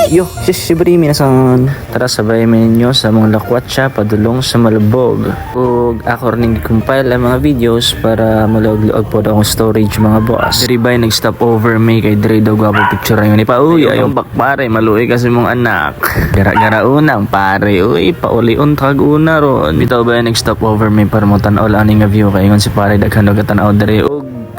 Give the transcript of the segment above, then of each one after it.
Yo, sisibri minasan. Tara sabay ninyo sa mga lakwatsa padulong sa Malabog. Ug ako rin compile ang mga videos para malog-log po akong storage mga boss. Diri bay nag-stop over me kay diri daw gwapo picture ayon ni pa. Uy, ayon bakpare maluoy kasi mong anak. Gara-gara unang pare. Uy, pauli-on tag una ron. Bitaw bay nag-stop over me para mo tan-aw ani nga view kay ngon si pare daghan og tan-aw diri.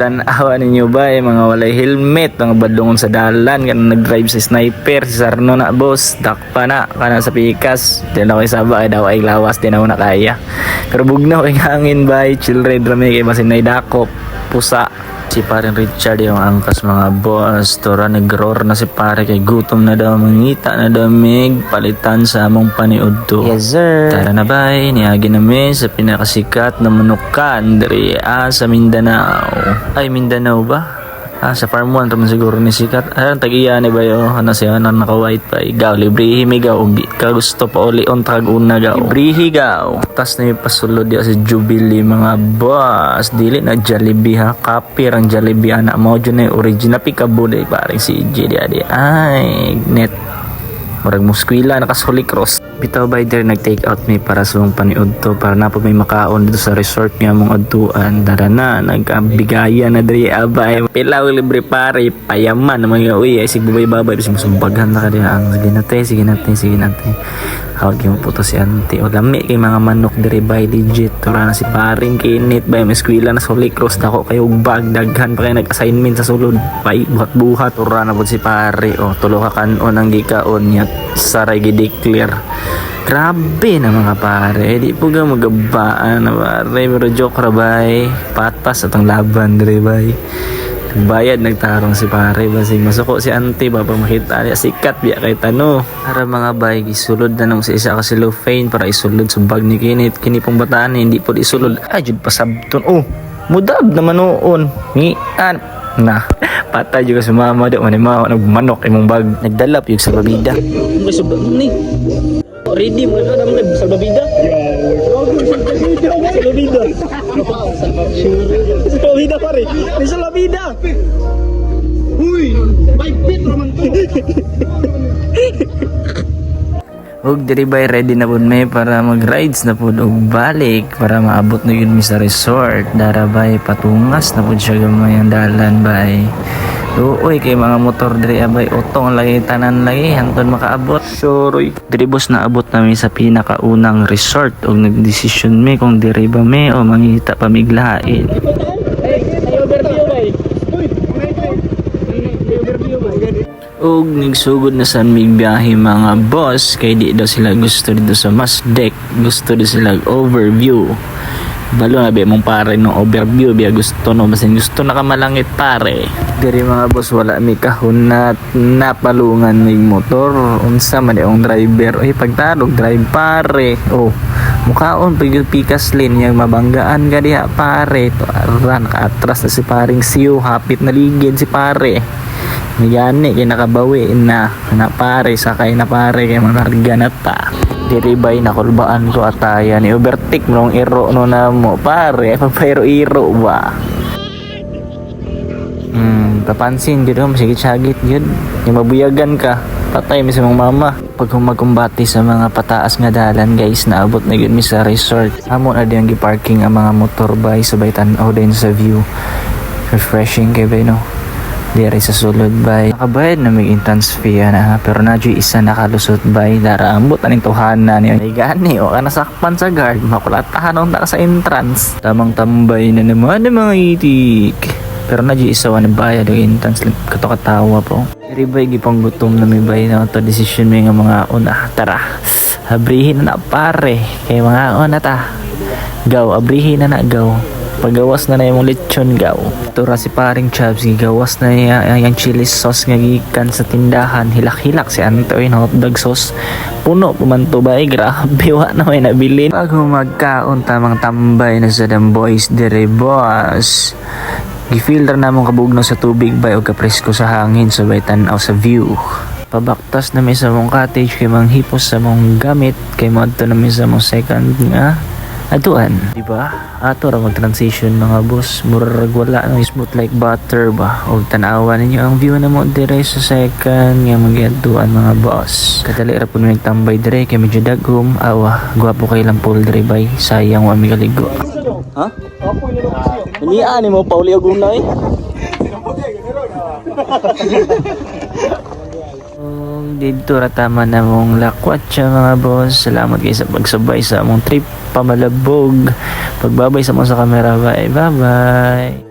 Tanawa ninyo ba mga walay helmet, mga badlongon sa dalan kan nag-drive si sniper si Sarno na boss, dakpa na kana sa pikas di na ko isaba daw ay lawas di na na kaya pero bugnaw kay hangin bay chill ride rami kay basin nay dakop pusa. Si paring Richard yung angkas mga boss. Tora nag-roar na si pare kay gutom na daw mangita na daw mig palitan sa among paniud to. Yes sir. Tara na bay, niagi namin sa pinakasikat na manukan diri sa Mindanao. Ay Mindanao ba? Sa Farm 1 raman siguro ni sikat. Tag-iya ni ba yun? Ano siya na naka-white pa. Igaw, librihi mi gaw. Ka gusto pa uli on tag una gaw. Librihi gaw. Tas na yung pasulod ya sa Jubilee mga boss. Dili na Jollibee ha. Copy ang Jollibee anak mo. Dyan na original pikabuday paring si JD adi. Ay, net. Marag muskwila nakasuli cross. Bitaw by there nag-take out me para sa mong paniud to para na po may makaon dito sa resort nga mong adtuan. Dara na nagbigayan na diri abay pilaw libre pare payaman mga uy ay sig babay si musumbagan na kadi ang sige natin hawag yung puto si auntie o lami kay mga manok diri by legit tura na si paring kinit bay meskwila na suli cross dako kayo bag daghan pa kay nag-assignment sa sulod bay buhat tura na pud si pare o tulo ka kanon ang gikaon niya saray gi-declare. Grabe na mga pare, di po ga magabaan na pare, pero joke ra bay, patas atong laban diri bay. Bayad nagtarong si pare, basing masuko si auntie ba makita niya sikat biya kay tano. Para mga bay, isulod na nung sa isa kasi cellophane para isulod sa bag ni kinit, kini pong bataan hindi po isulod. Ay jud pasabton. Oh, mudab naman noon. Ngian na patay juga sa mama di man nagmanok imong bag nagdalap yung sa babida may subang ni ready mo na naman sa babida sa babida pare sa babida uy bike pit naman og diri bay ready na pud may para mag-rides na pud og balik para maabot na yun mi sa resort. Dara bay patungas na pud siya gamay ang dalan bay. Uy kay mga motor diri abay utong lagi tanan lagi hangtod makaabot. Sure diri boss na abot na mi sa pinakaunang resort og nagdesisyon mi kung diri ba mi o mangita pa miglain. Og nagsugod na sa migbiyahe mga boss kay di daw sila gusto dito sa mas deck, gusto din sila overview. Balo na ba mong pare no overview biya gusto no basin gusto nakamalangit pare. Diri mga boss wala mi kahunat napalungan mig motor unsa man ang driver ay pagtarog drive pare. Oh mukaon pikas lane yang mabanggaan ka diha pare to aran nakaatras na si paring siyo hapit na ligid si pare. Niyani kay nakabawi na pare sakay na pare kay makarga na ta. Diri bay nakulbaan ko ataya ni overtake mong iro no na mo pare papayro-iro ba. Papansin gid mo sige sagit gid. Yung mabuyagan ka patay mi sa mong mama. Pag humagkumbati sa mga pataas nga dalan guys naabot na gid mi sa resort. Amo na diyang gi-parking ang mga motor bay sabay tan-aw din sa view. Refreshing kay bay no. Diri sa sulod bay nakabayad na may entrance fee na pero nadyo isa nakalusot bay dara ambot aning tuhana niya ay gani o ka nasakpan sa guard makulatahan ang sa entrance tamang tambay na naman ng mga itik pero nadyo isa na bayad ang entrance kato katawa po diri bay gipang gutom na may bay na to decision may nga mga una tara abrihin na pare kay mga una ta gaw abrihin na gaw pagawas na yung lechon gaw. Tura si paring Chubs gigawas na yung chili sauce nga gikan sa tindahan. Hilak-hilak si Antoy na hotdog sauce. Puno pumanto ba grabe wa na may nabilin. Pag humagkaon tamang tambay na sa them boys dire boss. Gifilter na mong kabugnaw sa tubig bay o kapresko sa hangin sabay tan-aw sa view. pabaktas na may sa mong cottage kay mga hipos sa mong gamit kay mga to na may sa mong second nga atuan, di ba? Ato ra mag-transition mga boss, murag wala no, smooth like butter ba? O tanawa ninyo ang view na mo dire sa second nga mag-atuan mga boss. Kadali ra pud nagtambay dire kay medyo dagom, awa, gwapo kay lang pool dire bay, sayang wa mi kaligo. Ha? Niya mo pauli og unay. Dito ratama na mong lakwatsa mga boss. Salamat kayo sa pagsabay sa among trip pamalabog. Pagbabay sa mo sa camera. Bye bye.